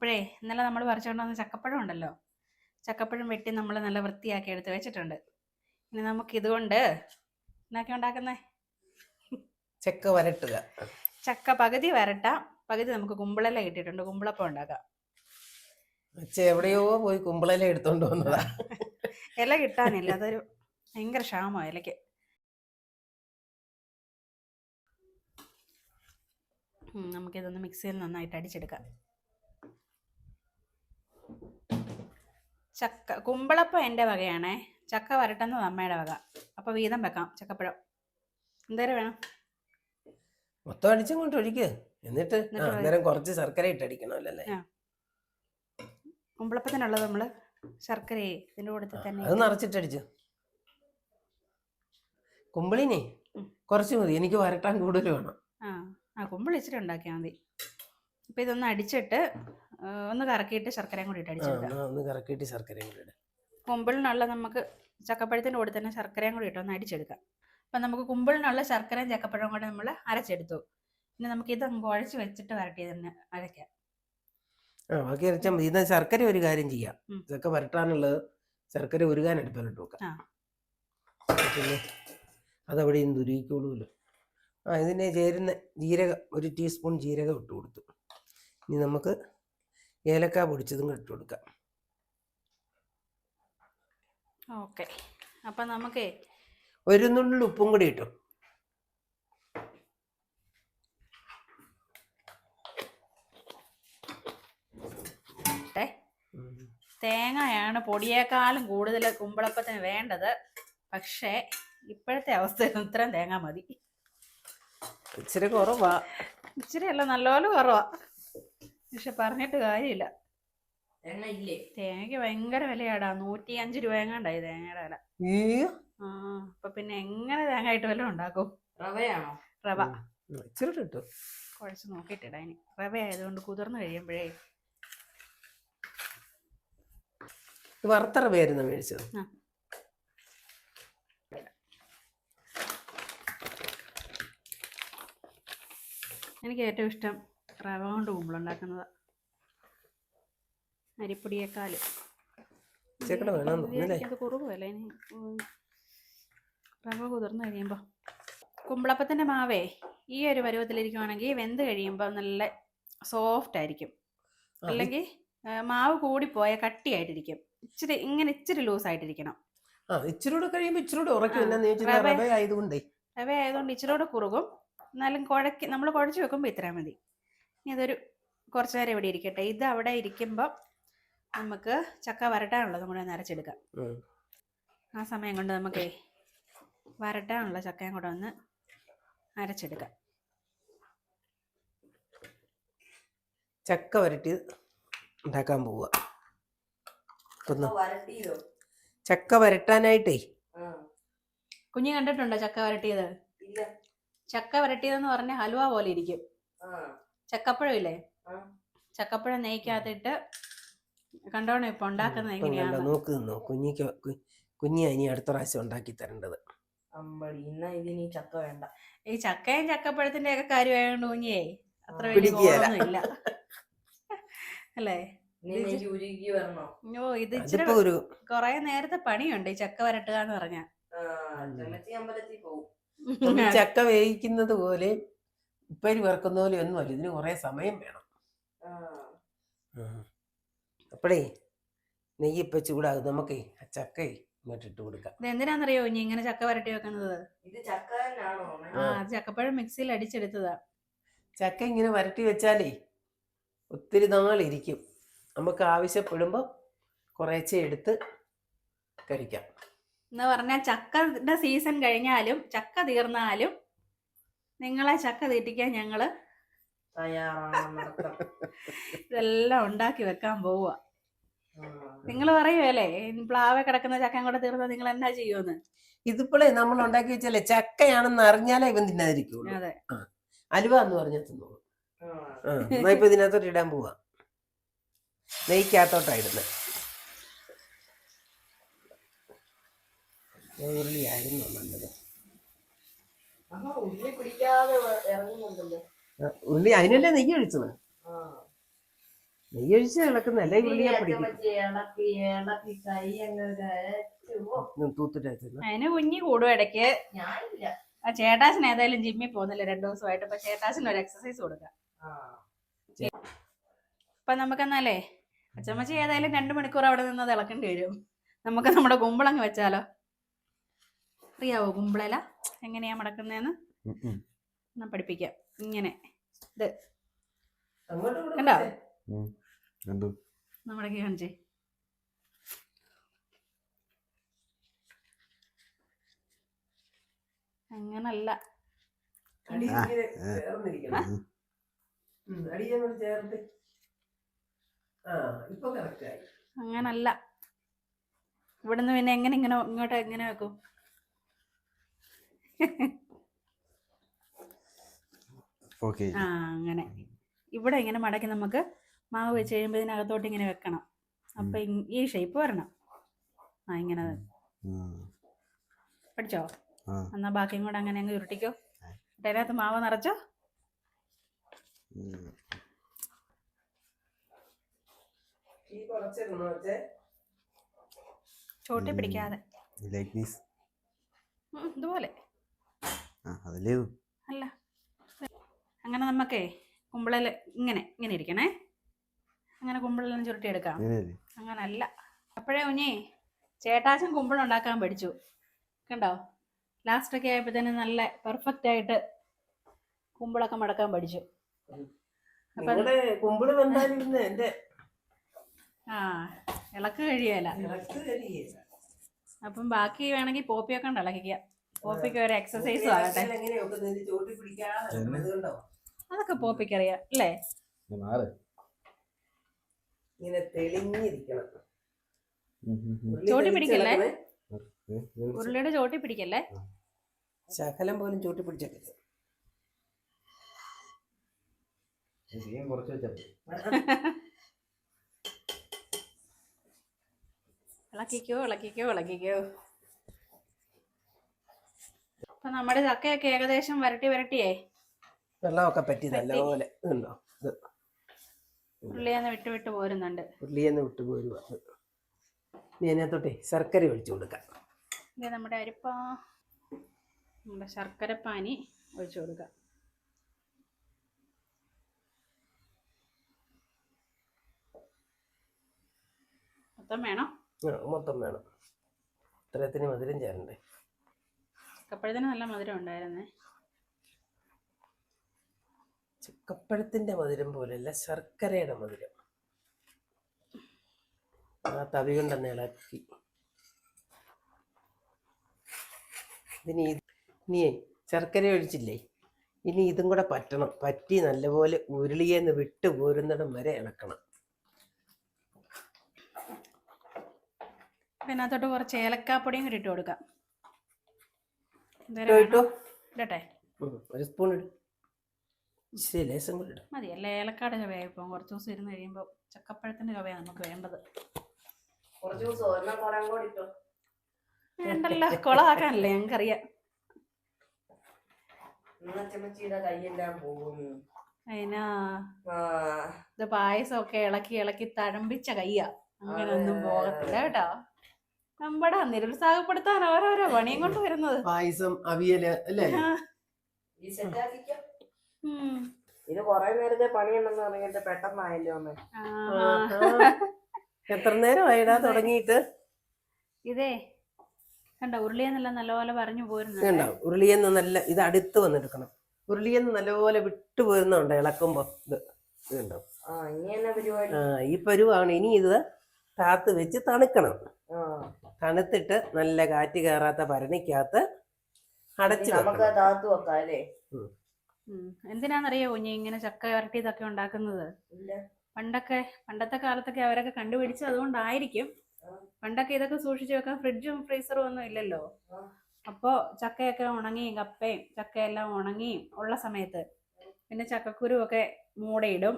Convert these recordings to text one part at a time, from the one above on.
അപ്പോഴേ ഇന്നലെ നമ്മൾ പറിച്ചുകൊണ്ട് വന്ന ചക്കപ്പഴം ഉണ്ടല്ലോ, ചക്കപ്പഴം വെട്ടി നമ്മൾ നല്ല വൃത്തിയാക്കി എടുത്ത് വെച്ചിട്ടുണ്ട്. ഇനി നമുക്ക് ഇതുകൊണ്ട് എന്നൊക്കെ ഉണ്ടാക്കുന്നേ, ചക്ക വരട്ടുക. ചക്ക പകുതി വരട്ടാം, പകുതി നമുക്ക് കുമ്പിളല കിട്ടിയിട്ടുണ്ട്, കുമ്പിളപ്പം ഉണ്ടാക്കാം. എവിടെയോ പോയി കുമ്പളല എടുത്തോണ്ട് വന്നതാ. ഇല കിട്ടാനില്ല, അതൊരു ഭയങ്കര ക്ഷാമോ ഇലയ്ക്ക്. നമുക്കിതൊന്ന് മിക്സിയിൽ നന്നായിട്ട് അടിച്ചെടുക്കാം. ചക്ക കുമ്പിളപ്പം എൻ്റെ വകയാണേ, ചക്ക വരട്ടുന്നത് അമ്മയുടെ വക. അപ്പോൾ വീതം വെക്കാം ചക്കപ്പഴം. എന്തേരം വേണം? മൊത്തം അടിച്ചും കൊണ്ട് ഒഴിക്കുക. എന്നിട്ട് അന്നേരം കുറച്ച് ശർക്കര ഇട്ട് അടിക്കണമല്ലേ? കുമ്പിളപ്പത്തിനുള്ളത് നമ്മൾ ശർക്കര ഇതിൻ്റെ കൂടെ തന്നെ അത് നിറച്ചിട്ട് അടിച്ചു. കുമ്പിളിനെ കുറച്ച് മതി, എനിക്ക് വരട്ടാൻ കൂടുതൽ വേണം. കുമ്പിളി ഇച്ചിരി ഉണ്ടാക്കിയാൽ മതി. അപ്പം ഇതൊന്ന് അടിച്ചിട്ട് ഒന്ന് കറക്കിയിട്ട് ശർക്കരയും കൂടി ഇട്ട് അടിച്ചെടുക്കാം. ഒന്ന് കറക്കിയിട്ട് ശർക്കരയും കൂടി ഇടാം. കുമ്പിളിനുള്ള നമുക്ക് ചക്കപ്പഴത്തിൻ്റെ കൂടെ തന്നെ ശർക്കരയും കൂടി ഇട്ടൊന്ന് അടിച്ചെടുക്കാം. അപ്പം നമുക്ക് കുമ്പിളിനുള്ള ശർക്കരയും ചക്കപ്പഴം കൂടെ നമ്മൾ അരച്ചെടുത്തു. ഇനി നമുക്ക് ഇത് കുഴച്ച് വെച്ചിട്ട് വരട്ടി തന്നെ അരയ്ക്കാം. ബാക്കി അരച്ചാൽ മതി. എന്നാൽ ശർക്കര ഒരു കാര്യം ചെയ്യാം, ചക്ക വരട്ടാനുള്ളത് ശർക്കര ഉരുകാൻ അടുപ്പിലിട്ട് വെക്കാം. പിന്നെ അതവിടെ ദുരിക്കുള്ളൂല്ലോ. ഇതിനെ ചേരുന്ന ജീരകം, 1 ടീസ്പൂൺ ജീരകം ഇട്ട് കൊടുത്തു. ഇനി നമുക്ക് ഏലക്ക പൊടിച്ചതും ഇട്ട് കൊടുക്കാം. ഓക്കെ, അപ്പം നമുക്ക് 1 നുള്ളി ഉപ്പും കൂടി ഇട്ടു. തേങ്ങയാണ് പൊടിയേക്കാളും കൂടുതൽ കുമ്പിളപ്പത്തിന് വേണ്ടത്. പക്ഷേ ഇപ്പോഴത്തെ അവസ്ഥയിൽ ഇത്രയും തേങ്ങ മതി. ഇച്ചിരി കുറവാ. ഇച്ചിരി അല്ല, നല്ലപോലെ കുറവാ. പക്ഷെ പറഞ്ഞിട്ട് കാര്യമില്ല, തേങ്ങയ്ക്ക് ഭയങ്കര വിലയാടാ. 105 രൂപ എങ്ങാണ്ടായി തേങ്ങയുടെ വില. അപ്പൊ പിന്നെ എങ്ങനെ തേങ്ങ ആയിട്ട് വല്ലതും ഉണ്ടാക്കും? റവയാണോ? റവ കുഴച്ച് നോക്കിയിട്ടിടാ. ഇനി റവ ആയതുകൊണ്ട് കുതിർന്ന് കഴിയുമ്പോഴേ. വറുത്ത റവയായിരുന്നു മേടിച്ചത്. എനിക്ക് ഏറ്റവും ഇഷ്ടം റവ കൊണ്ട് കുമ്പിളുണ്ടാക്കുന്നതാ, അരിപ്പൊടിയേക്കാളും. അത് കുറുകുമല്ലേ ഇനി റവ കുതിർന്ന് കഴിയുമ്പോൾ. കുമ്പിളപ്പത്തിൻ്റെ മാവേ ഈ ഒരു പരുവത്തിലിരിക്കുവാണെങ്കിൽ വെന്ത് കഴിയുമ്പോൾ നല്ല സോഫ്റ്റ് ആയിരിക്കും. അല്ലെങ്കിൽ മാവ് കൂടിപ്പോയ കട്ടിയായിട്ടിരിക്കും. ഇച്ചിരി ലൂസായിട്ടിരിക്കണം. റവ ആയതുകൊണ്ട് ഇച്ചിരി കൂടെ കുറുകും. എന്നാലും നമ്മൾ കുഴച്ച് വെക്കുമ്പോൾ ഇത്ര മതി. ഇനി അതൊരു കുറച്ച് നേരം ഇവിടെ ഇരിക്കട്ടെ. ഇത് അവിടെ ഇരിക്കുമ്പോൾ നമുക്ക് ചക്ക വരട്ടാനുള്ളത് കൂടെ ഒന്ന് അരച്ചെടുക്കാം. ആ സമയം കൊണ്ട് നമുക്ക് വരട്ടാനുള്ള ചക്കയും കൂടെ ഒന്ന് അരച്ചെടുക്കാം. ചക്ക വരട്ടി ഉണ്ടാക്കാൻ പോവുക. ചക്ക വരട്ടാനായിട്ടേ കുഞ്ഞ് കണ്ടിട്ടുണ്ടോ ചക്ക വരട്ടിയത്? ചക്ക വരട്ടിയതെന്ന് പറഞ്ഞാൽ ഹലുവ പോലെ ഇരിക്കും. ചക്കപ്പഴം ഇല്ലേ, ചക്കപ്പഴം നെയ്ക്കകത്തിട്ട് കണ്ടോണം ഇപ്പൊ ഉണ്ടാക്കുന്നത് എങ്ങനെയാണ്. കുഞ്ഞിയാ ഇനി അടുത്ത പ്രാവശ്യം ഉണ്ടാക്കി തരേണ്ടത്. ചക്ക വേണ്ട. ഈ ചക്കയും ചക്കപ്പഴത്തിന്റെ ഒക്കെ കാര്യമായോണ്ട് കുഞ്ഞിയേ അത്ര വലിയ അല്ലേ? ഇത് ഇച്ചിരി കൊറേ നേരത്തെ പണിയുണ്ട് ഈ ചക്ക വരട്ടുക എന്ന് പറഞ്ഞാ. ചക്ക വേവിക്കുന്നത് പോലെ ഉപ്പേരി വറക്കുന്ന പോലെ ഒന്നും അല്ല, ഇതിന് കുറെ സമയം വേണം. അപ്പഴേ നെയ്യ് ഇപ്പൊ ചൂടാകും, നമുക്കേ ആ ചക്ക ഇങ്ങോട്ട് ഇട്ട് കൊടുക്കാം. ഇത് എന്തിനാന്നറിയോ ഇനി ഇങ്ങനെ ചക്ക വരട്ടി വെക്കുന്നത്? ചക്കപ്പഴം മിക്സിയിൽ അടിച്ചെടുത്തതാ. ചക്ക ഇങ്ങനെ വരട്ടി വെച്ചാലേ ഒത്തിരി നാളിരിക്കും. നമുക്ക് ആവശ്യപ്പെടുമ്പോൾ കുറേശ്ശെ എടുത്ത് കഴിക്കാം. എന്ന് പറഞ്ഞാൽ ചക്കയുടെ സീസൺ കഴിഞ്ഞാലും ചക്ക തീർന്നാലും നിങ്ങളെ ചക്ക തീറ്റിക്കാൻ ഞങ്ങള് ഇതെല്ലാം ഉണ്ടാക്കി വെക്കാൻ പോവുക. നിങ്ങൾ പറയുവല്ലേ പ്ലാവെ കിടക്കുന്ന ചക്കയും കൂടെ തീർന്നാൽ നിങ്ങൾ എന്നാ ചെയ്യുമെന്ന്? ഇതിപ്പോഴേ നമ്മൾ ഉണ്ടാക്കി വെച്ചാലേ ചക്കയാണെന്ന് അറിഞ്ഞാലേ ഇവൻ തിന്നാതിരിക്കുള്ളൂ. അതെ, അലുവ എന്ന് പറഞ്ഞാൽ തിന്നോളൂ. ഇപ്പൊ ഇതിനകത്തോട്ട് ഇടാൻ പോവാ. നെയ്ക്കകത്തോട്ടായിരുന്നത് ഉരുളിയായിരുന്നു നല്ലത്. ഉള്ളി അതിനല്ലേ നെയ്യ് ഒഴിച്ചത്. നെയ്യ് ഒഴിച്ച് ഇളക്കുന്ന അല്ലേ ഉരുളിയെ പിടിക്കും. തൂത്തിട്ട് അതിന് കുഞ്ഞി കൂടും ഇടയ്ക്ക്. ആ ചേട്ടാച്ചൻ ഏതായാലും ജിമ്മിൽ പോകുന്നില്ല 2 ദിവസമായിട്ട്. അപ്പൊ ചേട്ടാച്ചന് ഒരു എക്സസൈസ് കൊടുക്കാം. അപ്പൊ നമുക്കെന്നാലേ അച്ചമ്മച്ചി ഏതായാലും 2 മണിക്കൂർ അവിടെ നിന്ന് ഇളക്കേണ്ടി വരും. നമുക്ക് നമ്മുടെ കുമ്പളങ്ങ് വെച്ചാലോ? അറിയാവോ കുമ്പളല എങ്ങനെയാ മടക്കുന്നതെന്ന്? ഞാൻ പഠിപ്പിക്കാം. ഇങ്ങനെ ഇത് കണ്ടോ? നമ്മുടെ കാണിച്ചേ. അങ്ങനല്ല, അങ്ങനല്ല. ഇവിടുന്ന് പിന്നെ എങ്ങനെ ഇങ്ങോട്ട് എങ്ങനെ വെക്കും? അങ്ങനെ ഇവിടെ ഇങ്ങനെ മടക്കി നമുക്ക് മാവ് വെച്ച് കഴിയുമ്പോൾ ഇതിനകത്തോട്ട് ഇങ്ങനെ വെക്കണം. അപ്പൊ ഈ ഷേപ്പ് വരണം. ഇങ്ങനെ പഠിച്ചോ? എന്നാ ബാക്കിയും കൂടെ അങ്ങനെ അങ്ങ് ഉരുട്ടിക്കോ. അതിനകത്ത് മാവ് നിറച്ചോ. ചോട്ടി പിടിക്കാതെ ഇതുപോലെ അല്ല. അങ്ങനെ നമുക്കേ കുമ്പിളല് ഇങ്ങനെ ഇരിക്കണേ. അങ്ങനെ കുമ്പിളെല്ലാം ചുരുട്ടി എടുക്കാം. അങ്ങനല്ല. അപ്പോഴേ കുഞ്ഞേ ചേട്ടാച്ചൻ കുമ്പിളുണ്ടാക്കാൻ പഠിച്ചു. കണ്ടോ? ലാസ്റ്റൊക്കെ ആയപ്പോഴത്തേന് നല്ല പെർഫെക്റ്റ് ആയിട്ട് കുമ്പിളൊക്കെ മടക്കാൻ പഠിച്ചു. ഇളക്ക് കഴിയല. അപ്പം ബാക്കി വേണമെങ്കിൽ പോപ്പിയൊക്കെ ഉണ്ട് ഇളക്കിക്കുക. പോപ്പിക്ക് ഒരു എക്സസൈസും ആകട്ടെ. അതൊക്കെ പോപ്പിക്കറിയാം അല്ലേ? ചോട്ടി പിടിക്കല്ലേ? ഉരുളിയുടെ ചോട്ടി പിടിക്കല്ലേ? ശകലം പോലും ചോട്ടി പിടിച്ചിട്ടില്ല. ഇളക്കിക്കോ. അപ്പൊ നമ്മുടെ ചക്കയൊക്കെ ഏകദേശം വരട്ടിയേ വെള്ളമൊക്കെ പറ്റി നല്ലപോലെ ഉരുളിയെന്ന് വിട്ട് പോരുന്നുണ്ട്. ഉരുളിയെന്ന് വിട്ട് പോരുക. ഇനി അതിനകത്തോട്ടെ ശർക്കര ഒഴിച്ചു കൊടുക്കാം. നമ്മുടെ നമ്മുടെ ശർക്കരപ്പാനി ഒഴിച്ചു കൊടുക്കാം. മൊത്തം വേണം. ഇത്രയത്തിന് മധുരം ചേരണ്ടേ? ചക്കപ്പഴത്തിന് നല്ല മധുരം ഉണ്ടായിരുന്നേ. ചക്കപ്പഴത്തിന്റെ മധുരം പോലെയല്ല, ശർക്കരയുടെ മധുരം. ആ തവി കൊണ്ടൊന്ന് ഇളക്കി. ഇനിയേ ശർക്കര ഒഴിച്ചില്ലേ, ഇനി ഇതും കൂടെ പറ്റി നല്ലപോലെ ഉരുളിയെന്ന് വിട്ട് പോരുന്നിടം വരെ ഇളക്കണം. അതിനകത്തോട്ട് കുറച്ച് ഏലക്കാപ്പൊടിയും കൂടി ഇട്ട് കൊടുക്കാം. ഇടട്ടെ? ഒരു സ്പൂൺ ഇടും. ലേശം കൂടി ഇടും. മതിയല്ലേ? ഏലക്കാട് ചവയായി ഇപ്പം കുറച്ച് ദിവസം ഇരുന്ന് കഴിയുമ്പോൾ ചക്കപ്പഴത്തിന്റെ ചവയാണ് നമുക്ക് വേണ്ടത്. വേണ്ടല്ലോ, കൊളാക്കാനല്ലേ ഞങ്ങൾക്കറിയാം. അതിനാ ഇത് പായസമൊക്കെ ഇളക്കി തഴമ്പിച്ച കയ്യാ. അങ്ങനൊന്നും പോകത്തില്ല കേട്ടോ. നമ്മുടെ നിരുത്സാഹപ്പെടുത്താൻ ഓരോരോ പണിയും കൊണ്ട് വരുന്നത്. പായസം, അവിയല് അല്ലേ? ഇത് കൊറേ നേരത്തെ പണിയുണ്ടെന്ന് പറഞ്ഞിട്ട് പെട്ടെന്നായല്ലോ. എത്ര നേരമായിടാ തുടങ്ങിയിട്ട്? ഇതേ കണ്ടോ, ഉരുളിയെന്നല്ല നല്ലപോലെ പറഞ്ഞു പോരുന്നു. ഉരുളിയെന്ന് നല്ല ഇത് അടുത്ത് വന്നെടുക്കണം. ഉരുളിയെന്ന് നല്ലപോലെ വിട്ടു പോരുന്നുണ്ട് ഇളക്കുമ്പോ. ഇത് കണ്ടോ? ഈ പരുവാണ്. ഇനി ഇത് താത്ത് വെച്ച് തണുക്കണം. തണുത്തിട്ട് നല്ല കാറ്റ് കയറാത്ത ഭരണിക്കകത്ത് അടച്ചു വെക്കാം. എന്തിനാണെന്നറിയോ കുഞ്ഞി ഇങ്ങനെ ചക്ക വരട്ടിയതൊക്കെ ഉണ്ടാക്കുന്നത്? പണ്ടത്തെ കാലത്തൊക്കെ അവരൊക്കെ കണ്ടുപിടിച്ചത് അതുകൊണ്ടായിരിക്കും. പണ്ടൊക്കെ ഇതൊക്കെ സൂക്ഷിച്ചു വെക്കാൻ ഫ്രിഡ്ജും ഫ്രീസറും ഒന്നും ഇല്ലല്ലോ. അപ്പോ ചക്കയൊക്കെ ഉണങ്ങിയും കപ്പയും ചക്കയെല്ലാം ഉണങ്ങിയും ഉള്ള സമയത്ത് പിന്നെ ചക്കക്കുരുവൊക്കെ മൂടയിടും.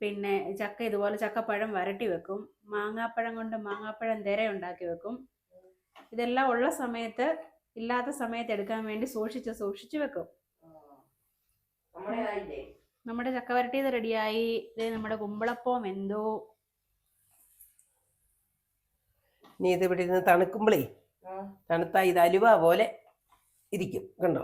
പിന്നെ ചക്ക ഇതുപോലെ ചക്കപ്പഴം വരട്ടി വെക്കും. മാങ്ങാപ്പഴം കൊണ്ട് മാങ്ങാപ്പഴം തിര ഉണ്ടാക്കി വെക്കും. ഇതെല്ലാം ഉള്ള സമയത്ത് ഇല്ലാത്ത സമയത്ത് എടുക്കാൻ വേണ്ടി സൂക്ഷിച്ച് വെക്കും. നമ്മുടെ ചക്ക വരട്ടിയത് റെഡിയായി. ഇത് നമ്മുടെ കുമ്പളപ്പം എന്തോ. നീ ഇത് ഇവിടെ ഇരുന്ന് തണുക്കുമ്പോഴേ തണുത്ത ഇത് അലുവ പോലെ ഇരിക്കും കണ്ടോ.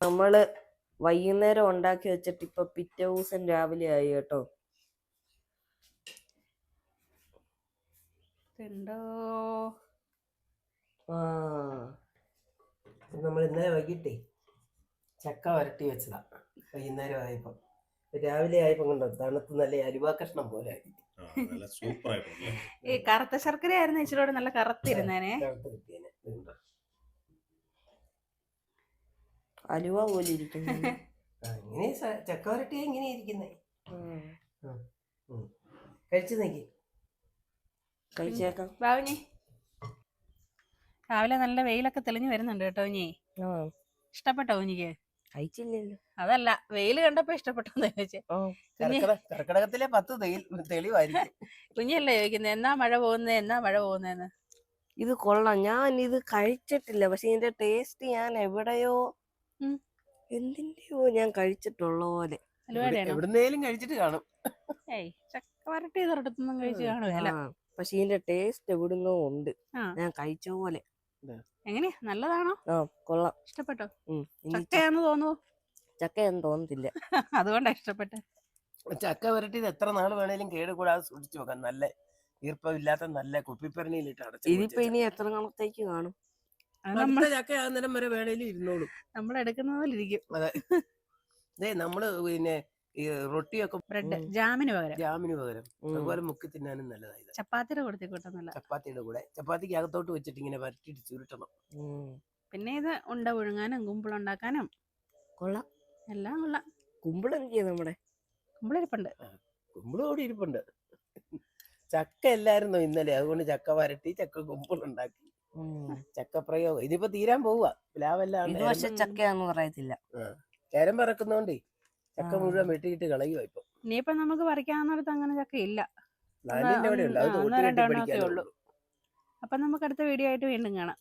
നമ്മള് വൈകുന്നേരം ഉണ്ടാക്കി വെച്ചിട്ട് ഇപ്പൊ പിറ്റേ ദിവസം രാവിലെ ആയി കേട്ടോ. എന്തോ നമ്മൾ ഇന്നലെ വൈകിട്ടേ ചക്ക വരട്ടി വെച്ചതാ. വൈകുന്നേരം ആയപ്പോ രാവിലെ ആയപ്പോ കണ്ടോ തണുത്ത് നല്ല അലുവ കഷ്ണം പോലെ ആയി. ഈ കറുത്ത ശർക്കര ആയിരുന്നു ഇച്ചിരി നല്ല കറുത്തിരുന്നേനെ. അലുവ പോലെ ഇരിക്കുന്നു. ഇങ്ങനെ ചക്ക വരട്ടിയാ ഇങ്ങനെ ഇരിക്കുന്നേ. കഴിച്ചു നോക്കി. കഴിച്ചേക്കാം. ബാബുഞ്ഞി രാവിലെ നല്ല വെയിലൊക്കെ തെളിഞ്ഞു വരുന്നുണ്ട് കേട്ടോ. ഇനി ഇഷ്ടപ്പെട്ടോ കുഞ്ഞിക്ക്? കഴിച്ചില്ലല്ലോ. അതല്ല, വെയിൽ കണ്ടപ്പോ ഇഷ്ടപ്പെട്ടോന്ന് ചോദിച്ചേ. കർക്കിടകത്തിലെ 10 തെളിവായിരിക്കും. കുഞ്ഞല്ലേ ചോദിക്കുന്നത് എന്നാ മഴ പോകുന്നേന്ന്. ഇത് കൊള്ളാം. ഞാൻ ഇത് കഴിച്ചിട്ടില്ല, പക്ഷെ ഇതിന്റെ ടേസ്റ്റ് ഞാൻ എവിടെയോ എന്തിന്റെയോ ഞാൻ കഴിച്ചിട്ടുള്ള പോലെ. എവിടുന്നേലും കഴിച്ചിട്ട് കാണും. ഏയ് ചക്ക വരട്ടി ഇതൊരിടത്തൊന്നും കഴിച്ച് കാണുകയല്ല. പക്ഷെ ഇതിന്റെ ടേസ്റ്റ് എവിടുന്നോ ഉണ്ട്, ഞാൻ കഴിച്ച പോലെ. എങ്ങനെയാ, നല്ലതാണോ? കൊള്ളാം. ഇഷ്ടപ്പെട്ടോ? ചക്കയാന്ന് തോന്നുവോ? ചക്കയെന്ന് തോന്നത്തില്ല. അതുകൊണ്ടാ ഇഷ്ടപ്പെട്ടെ. ചക്ക വരട്ടിയത് എത്ര നാൾ വേണേലും കേടുകൂടാതെ സൂക്ഷിച്ചു വെക്കാം. നല്ല ഈർപ്പമില്ലാത്ത നല്ല കുപ്പിപ്പരണിയിലിട്ട് അടച്ചു. ഇതിപ്പോ ഇനി എത്ര നാളത്തേക്ക് കാണും? നമ്മുടെ ചക്ക ആകുന്നേരം വരെ വേണേലും ഇരുന്നോളും. നമ്മൾ എടുക്കുന്ന പോലെ ഇരിക്കും. അതെ, നമ്മള് പിന്നെ ഈ റൊട്ടിയൊക്കെ ബ്രെഡ് ജാമിന് പകരം അതുപോലെ മുക്കി തിന്നാനും നല്ലതായത്. ചപ്പാത്തിയുടെ കൊടുത്തേക്കോട്ടെ. നല്ല ചപ്പാത്തിയുടെ കൂടെ ചപ്പാത്തിക്ക് അകത്തോട്ട് വെച്ചിട്ട് ഇങ്ങനെ വരട്ടിട്ട് ചുരുട്ടണം. പിന്നെ ഇത് ഉണ്ട പുഴുങ്ങാനും കുമ്പിളുണ്ടാക്കാനും കൊള്ളാം. എല്ലാം കൊള്ളാം. കുമ്പിളെനിക്ക് നമ്മുടെ കുമ്പിളിരിപ്പുണ്ട്. കുമ്പിളും കൂടി ഇരിപ്പുണ്ട്. ചക്ക അല്ലായിരുന്നോ ഇന്നലെ, അതുകൊണ്ട് ചക്ക വരട്ടി ചക്ക കുമ്പിളുണ്ടാക്കി. ചക്കപ്രയോഗം ഇതിപ്പോ തീരാൻ പോവുക. പ്ലാവെല്ലാം ചക്കയാന്ന് പറയത്തില്ല. ചേരം പറക്കുന്നോണ്ടേ ചക്ക മുഴുവൻ വെട്ടിയിട്ട് കളയുക ഇപ്പൊ. ഇനിയിപ്പൊ നമുക്ക് പറിക്കാവുന്നിടത്ത് അങ്ങനെ ചക്ക ഇല്ല. പ്ലാന്റിന്റെ അവിടെ ഉണ്ട്, അത് 1-2 എണ്ണമൊക്കെ ഉള്ളൂ. അപ്പൊ നമുക്ക് അടുത്ത വീഡിയോ ആയിട്ട് വീണ്ടും കാണാം.